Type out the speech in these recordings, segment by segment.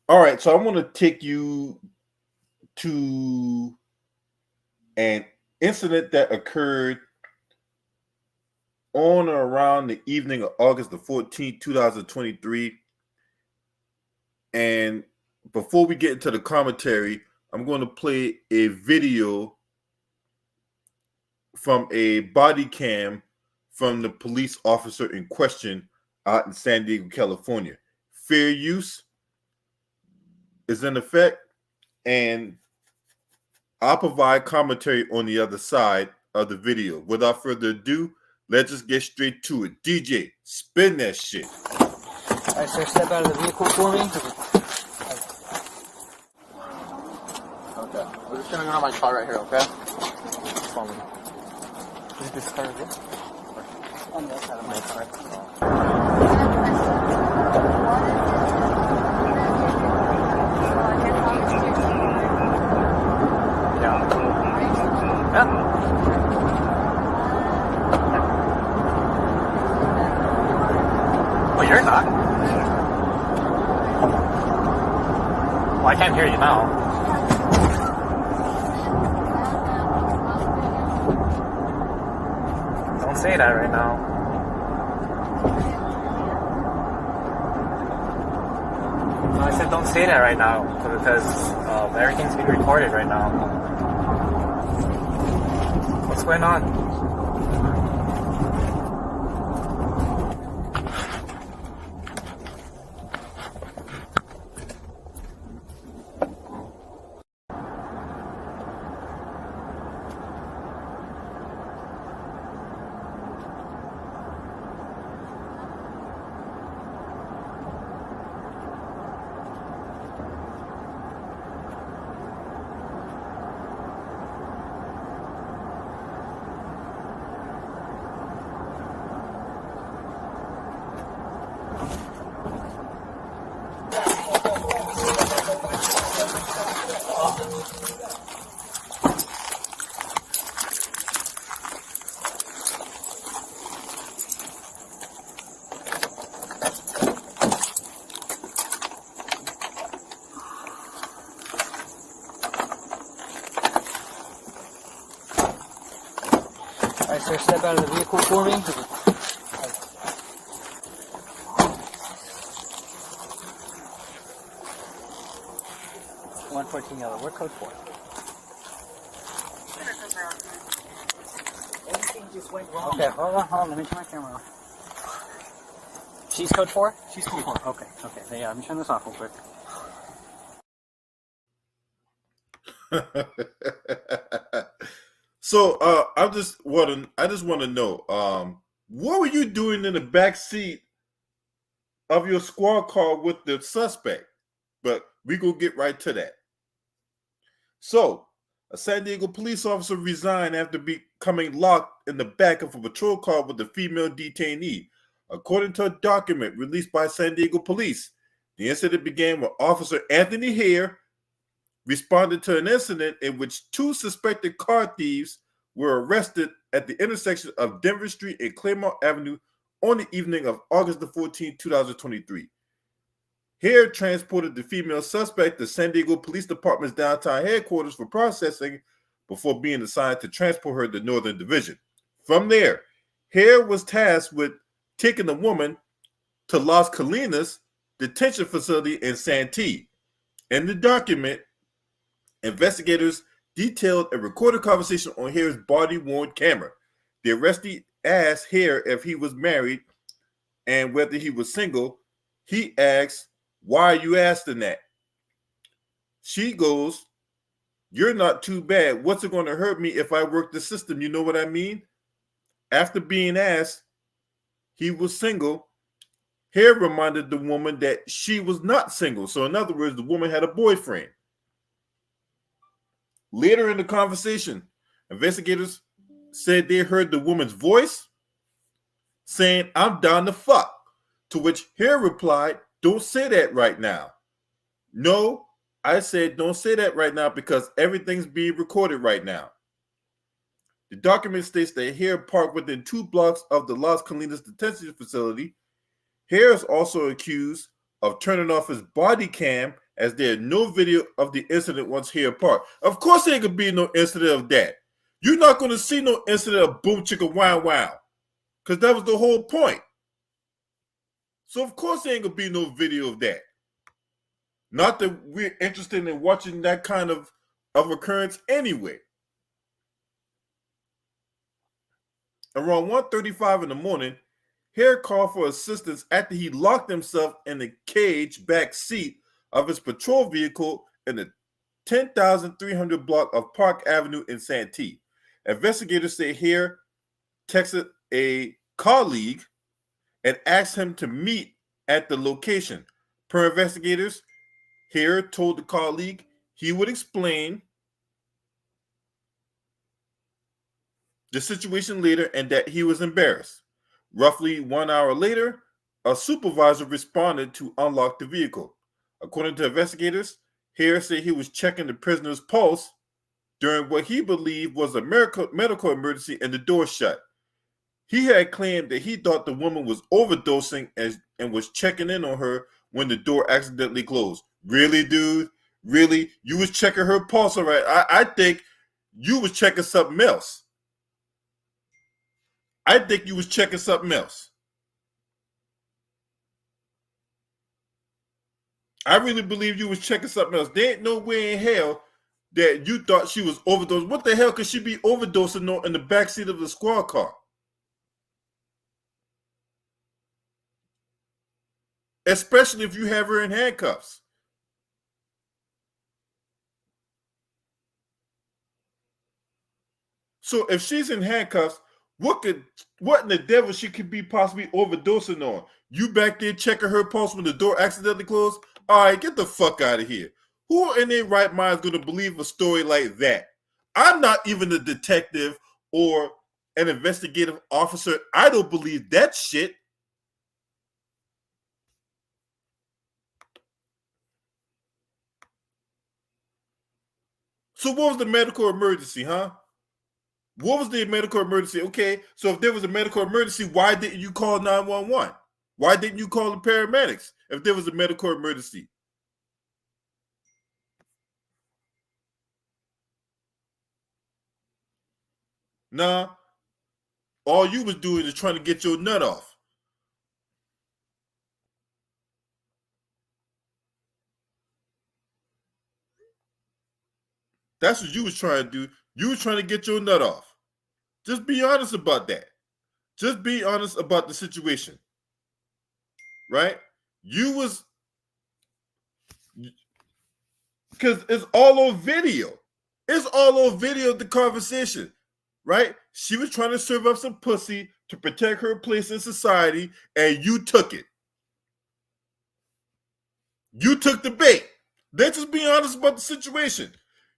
All right, so I want to take you to an incident that occurred on or around the evening of August the 14th, 2023. And before we get into the commentary, I'm going to play a video from a body cam from the police officer in question out in San Diego, California. Fair use is in effect, and I'll provide commentary on the other side of the video. Without further ado, let's just get straight to it. DJ, spin that shit. All right, sir, step out of the vehicle for me. Okay. We're just gonna go to my car right here, okay? Follow me. Is this car over there? On the outside of my car. Yeah. Oh, you're not? Well, I can't hear you now. Don't say that right now. No, I said don't say that right now because everything's being recorded right now. What's going on? All right, sir, step out of the vehicle for me. 114 yellow. We're code 4. Everything just went wrong. Okay, hold on. Let me turn my camera off. She's code 4? She's cool. Okay. Yeah, let me turn this off real quick. So I just want to know, what were you doing in the back seat of your squad car with the suspect? But we gonna get right to that. So, a San Diego police officer resigned after becoming locked in the back of a patrol car with a female detainee. According to a document released by San Diego police, the incident began when Officer Anthony Hare responded to an incident in which two suspected car thieves were arrested at the intersection of Denver Street and Claymont Avenue on the evening of August the 14th, 2023. Hare transported the female suspect to San Diego Police Department's downtown headquarters for processing before being assigned to transport her to Northern Division. From there, Hare was tasked with taking the woman to Las Colinas detention facility in Santee. In the document, investigators detailed a recorded conversation on Hare's body-worn camera. The arrestee asked Hare if he was married and whether he was single. He asked, "Why are you asking that?" She goes, "You're not too bad. What's it going to hurt me if I work the system? You know what I mean?" After being asked he was single, Hare reminded the woman that she was not single. So in other words, the woman had a boyfriend. Later in the conversation, investigators said they heard the woman's voice saying, "I'm down to fuck," to which Hare replied, "Don't say that right now." "No," I said, "don't say that right now because everything's being recorded right now." The document states that Hare parked within 2 blocks of the Las Colinas detention facility. Hare is also accused of turning off his body cam as there is no video of the incident once here apart. Of course there could be no incident of that. You're not going to see no incident of boom chicka wow wow, because that was the whole point. So of course there ain't going to be no video of that. Not that we're interested in watching that kind of occurrence anyway. Around 1:35 in the morning, Hare called for assistance after he locked himself in the cage back seat of his patrol vehicle in the 10,300 block of Park Avenue in Santee. Investigators say Hare texted a colleague and asked him to meet at the location. Per investigators, Hare told the colleague he would explain the situation later and that he was embarrassed. Roughly 1 hour later, a supervisor responded to unlock the vehicle. According to investigators, Hare said he was checking the prisoner's pulse during what he believed was a medical emergency and the door shut. He had claimed that he thought the woman was overdosing and was checking in on her when the door accidentally closed. Really, dude? Really? You was checking her pulse, all right? I think you was checking something else. I think you was checking something else. I really believe you was checking something else. There ain't no way in hell that you thought she was overdosing. What the hell could she be overdosing in the backseat of the squad car? Especially if you have her in handcuffs. So if she's in handcuffs, what in the devil she could be possibly overdosing on? You back there checking her pulse when the door accidentally closed? All right, get the fuck out of here. Who in their right mind is going to believe a story like that? I'm not even a detective or an investigative officer. I don't believe that shit. So what was the medical emergency, huh? What was the medical emergency? Okay, so if there was a medical emergency, why didn't you call 911? Why didn't you call the paramedics if there was a medical emergency? Nah, all you was doing is trying to get your nut off. That's what you was trying to do. You was trying to get your nut off. Just be honest about that. Just be honest about the situation. Right? You was, because it's all on video. It's all on video of the conversation. Right? She was trying to serve up some pussy to protect her place in society, and you took it. You took the bait. Let's just be honest about the situation.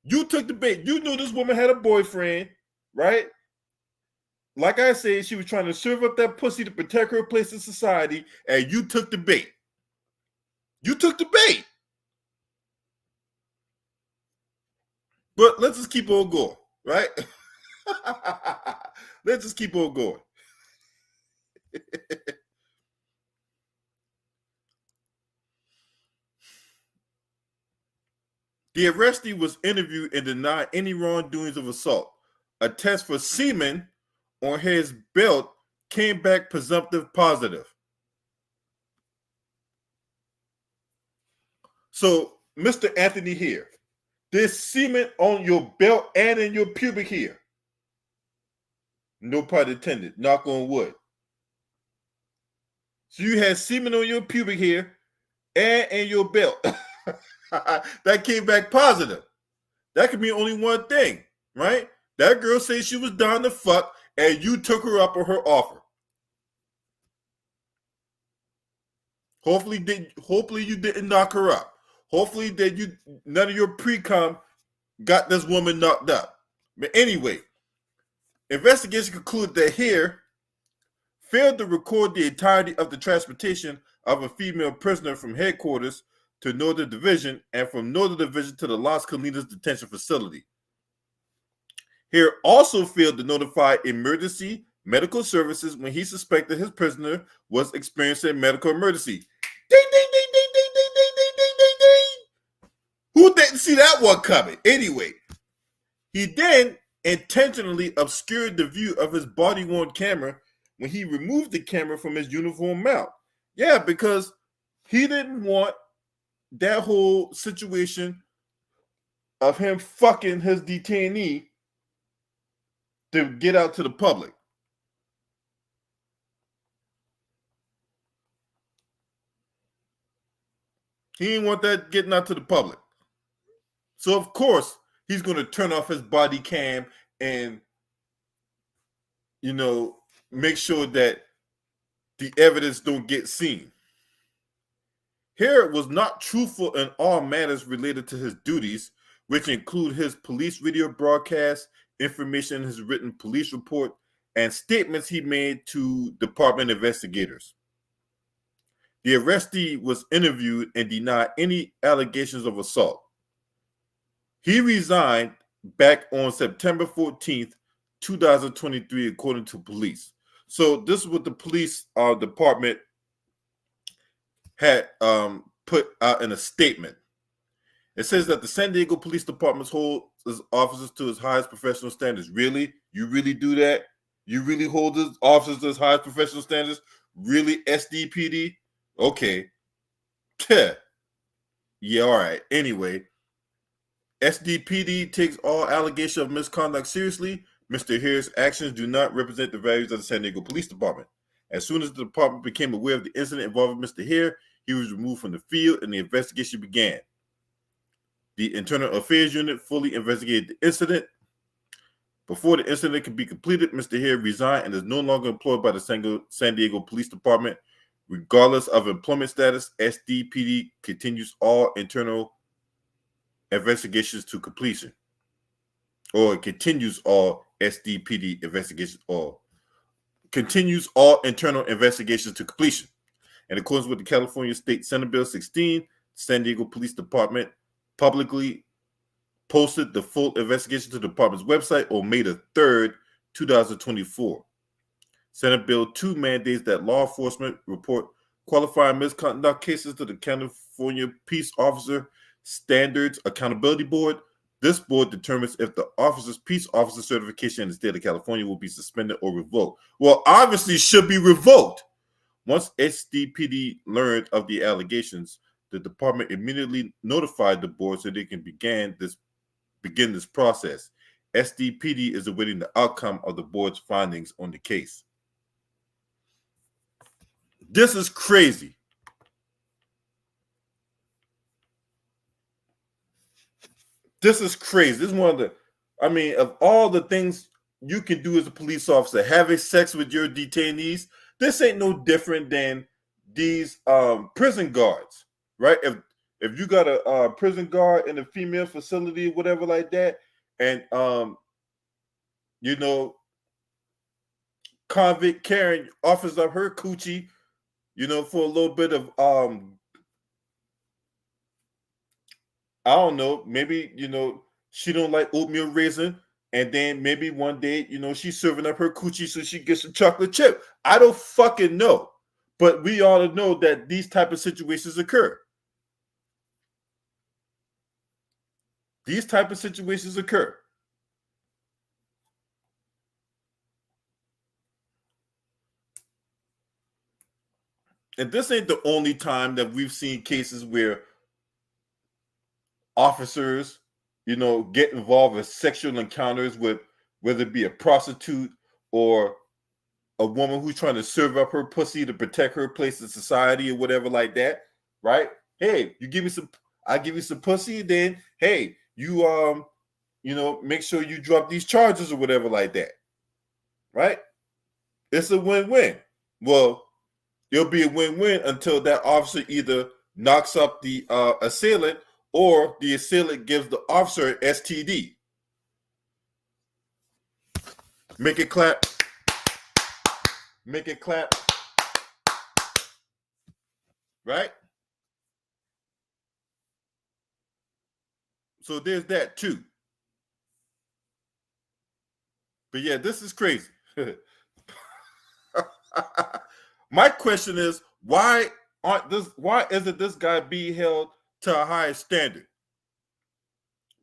You took the bait. You knew this woman had a boyfriend, right? Like I said, she was trying to serve up that pussy to protect her place in society, and you took the bait. You took the bait. But let's just keep on going, right? Let's just keep on going. The arrestee was interviewed and denied any wrongdoings of assault. A test for semen on his belt came back presumptive positive. So, Mr. Anthony here, there's semen on your belt and in your pubic hair. No pun intended. Knock on wood. So you had semen on your pubic hair and in your belt. That came back positive. That could mean only one thing, right? That girl said she was down to fuck, and you took her up on her offer. Hopefully you didn't knock her up. Hopefully that none of your pre-com got this woman knocked up. But anyway, investigation concluded that Hare failed to record the entirety of the transportation of a female prisoner from headquarters to Northern Division and from Northern Division to the Las Colinas detention facility. Hare also failed to notify emergency medical services when he suspected his prisoner was experiencing a medical emergency. Ding, ding, ding, ding, ding, ding, ding, ding, ding, ding, ding. see that one coming. Anyway, he then intentionally obscured the view of his body-worn camera when he removed the camera from his uniform mount. Yeah, because he didn't want that whole situation of him fucking his detainee to get out to the public. He didn't want that getting out to the public. So, of course, he's going to turn off his body cam and, make sure that the evidence don't get seen. Harrod was not truthful in all matters related to his duties, which include his police radio broadcast, information in his written police report, and statements he made to department investigators. The arrestee was interviewed and denied any allegations of assault. He resigned back on September 14th, 2023, according to police. So this is what the police department had put out in a statement. It says that the San Diego Police Department holds its officers to its highest professional standards. Really? You really do that? You really hold its officers to its highest professional standards? Really, SDPD? Okay. Yeah, all right. Anyway, SDPD takes all allegations of misconduct seriously. Mr. Harrod's actions do not represent the values of the San Diego Police Department. As soon as the department became aware of the incident involving Mr. Harrod, he was removed from the field and the investigation began. The Internal Affairs Unit fully investigated the incident. Before the incident could be completed, Mr. Harrod resigned and is no longer employed by the San Diego Police Department. Regardless of employment status, SDPD continues all internal investigations to completion. Or it continues all SDPD investigations, or continues all internal investigations to completion. In accordance with the California State Senate Bill 16, the San Diego Police Department publicly posted the full investigation to the department's website on May the 3rd, 2024. Senate Bill 2 mandates that law enforcement report qualifying misconduct cases to the California Peace Officer Standards Accountability Board. This board determines if the officer's peace officer certification in the state of California will be suspended or revoked. Well, obviously should be revoked. Once SDPD learned of the allegations, the department immediately notified the board so they can begin this process. SDPD is awaiting the outcome of the board's findings on the case. This is crazy. This is crazy. This is one of of all the things you can do as a police officer, having sex with your detainees, this ain't no different than these prison guards, right? If you got a prison guard in a female facility or whatever like that, and convict Karen offers up her coochie, for a little bit of I don't know, maybe she don't like oatmeal raisin, and then maybe one day she's serving up her coochie so she gets a chocolate chip. I don't fucking know, but we ought to know that these type of situations occur. These type of situations occur. And this ain't the only time that we've seen cases where officers, get involved in sexual encounters with whether it be a prostitute or a woman who's trying to serve up her pussy to protect her place in society or whatever like that, right? Hey, you give me some, I give you some pussy, then hey, you make sure you drop these charges or whatever like that, right? It's a win-win. Well, it'll be a win-win until that officer either knocks up the assailant or the assailant gives the officer an STD. Make it clap. Make it clap. Right? So there's that too. But yeah, this is crazy. My question is, why isn't this guy being held to a higher standard?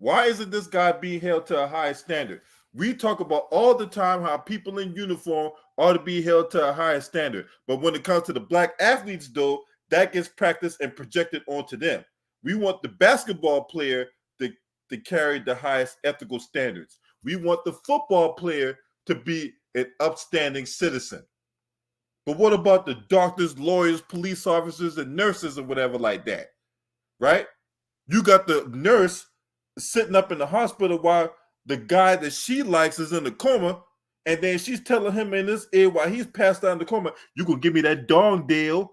Why isn't this guy being held to a higher standard? We talk about all the time how people in uniform ought to be held to a higher standard. But when it comes to the black athletes, though, that gets practiced and projected onto them. We want the basketball player to carry the highest ethical standards. We want the football player to be an upstanding citizen. But what about the doctors, lawyers, police officers, and nurses or whatever like that, right? You got the nurse sitting up in the hospital while the guy that she likes is in the coma, and then she's telling him in his ear while he's passed out in the coma, you gonna give me that dong deal,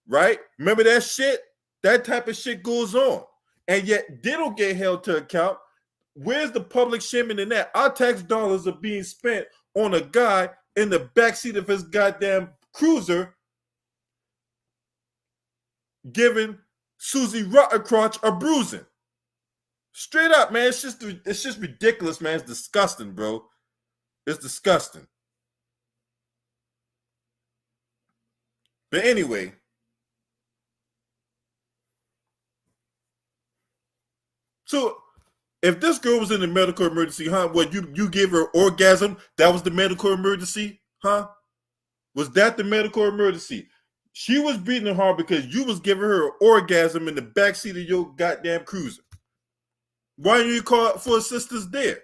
right? Remember that shit? That type of shit goes on. And yet they don't get held to account. Where's the public shaming in that? Our tax dollars are being spent on a guy in the backseat of his goddamn cruiser giving Susie Rottencrotch a bruising. Straight up, man. It's just ridiculous, man. It's disgusting, bro. It's disgusting. But anyway, so if this girl was in a medical emergency, huh? What, you gave her orgasm? That was the medical emergency, huh? Was that the medical emergency? She was breathing hard because you was giving her an orgasm in the backseat of your goddamn cruiser. Why didn't you call for assistance there?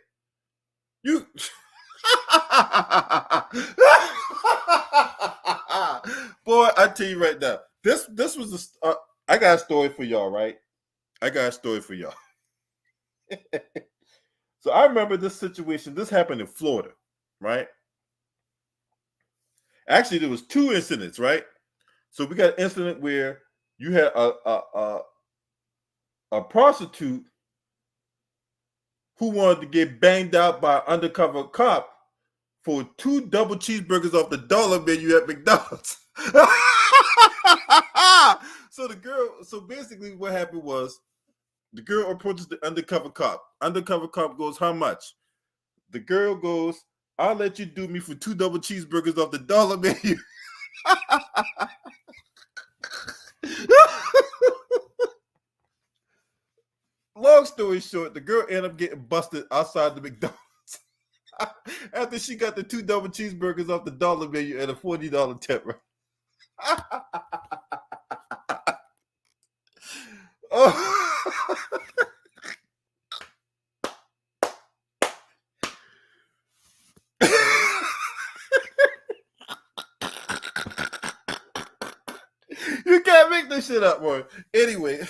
You. Boy, I tell you right now, this was I got a story for y'all, right? I got a story for y'all. So I remember this situation. This happened in Florida, right? Actually, there was two incidents, right? So we got an incident where you had a prostitute who wanted to get banged out by an undercover cop for 2 double cheeseburgers off the dollar menu at McDonald's. So basically what happened was the girl approaches the undercover cop. Undercover cop goes, how much? The girl goes, I'll let you do me for 2 double cheeseburgers off the dollar menu. Long story short, the girl ended up getting busted outside the McDonald's after she got the 2 double cheeseburgers off the dollar menu and a $40 tip. Oh. You can't make this shit up, boy. Anyway,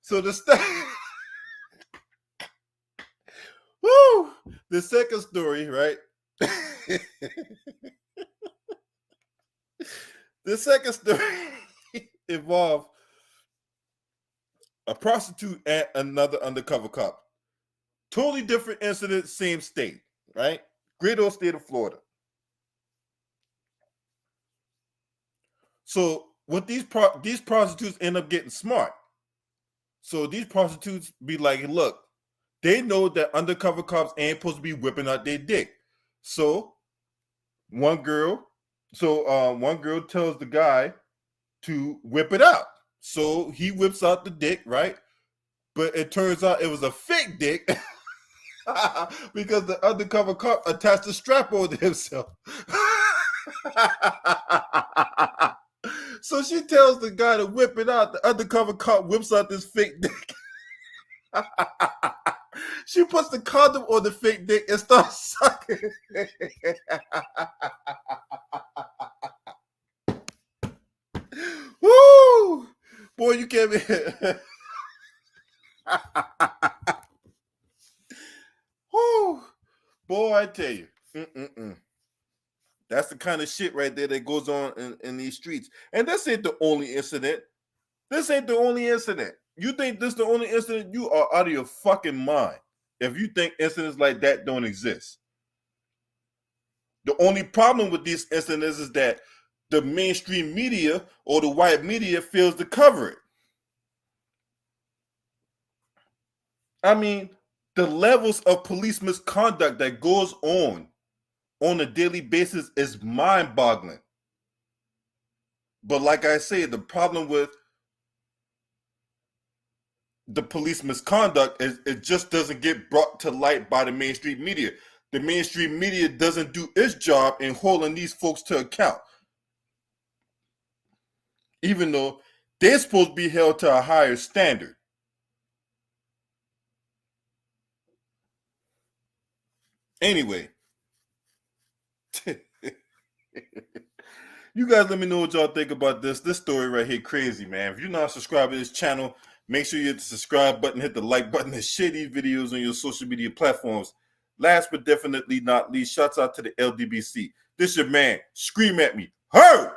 so the woo, the second story, right? The second story involved a prostitute and another undercover cop. Totally different incident, same state, right? Great old state of Florida. So what these prostitutes end up getting smart. So these prostitutes be like, look, they know that undercover cops ain't supposed to be whipping out their dick. So one girl tells the guy to whip it out. So he whips out the dick, right? But it turns out it was a fake dick because the undercover cop attached a strap on himself. So she tells the guy to whip it out. The undercover cop whips out this fake dick. She puts the condom on the fake dick and starts sucking. Woo! Boy, you can't be. Woo! Boy, I tell you. That's the kind of shit right there that goes on in these streets. And this ain't the only incident. This ain't the only incident. You think this is the only incident? You are out of your fucking mind if you think incidents like that don't exist. The only problem with these incidents is that the mainstream media or the white media fails to cover it. I mean, the levels of police misconduct that goes on a daily basis is mind-boggling. But like I say, the problem with the police misconduct, it just doesn't get brought to light by the mainstream media. The mainstream media doesn't do its job in holding these folks to account, even though they're supposed to be held to a higher standard. Anyway, you guys let me know what y'all think about this. This story right here, crazy, man. If you're not subscribed to this channel, make sure you hit the subscribe button, hit the like button, and share these videos on your social media platforms. Last but definitely not least, shouts out to the LDBC. This your man. Scream at me. Heard!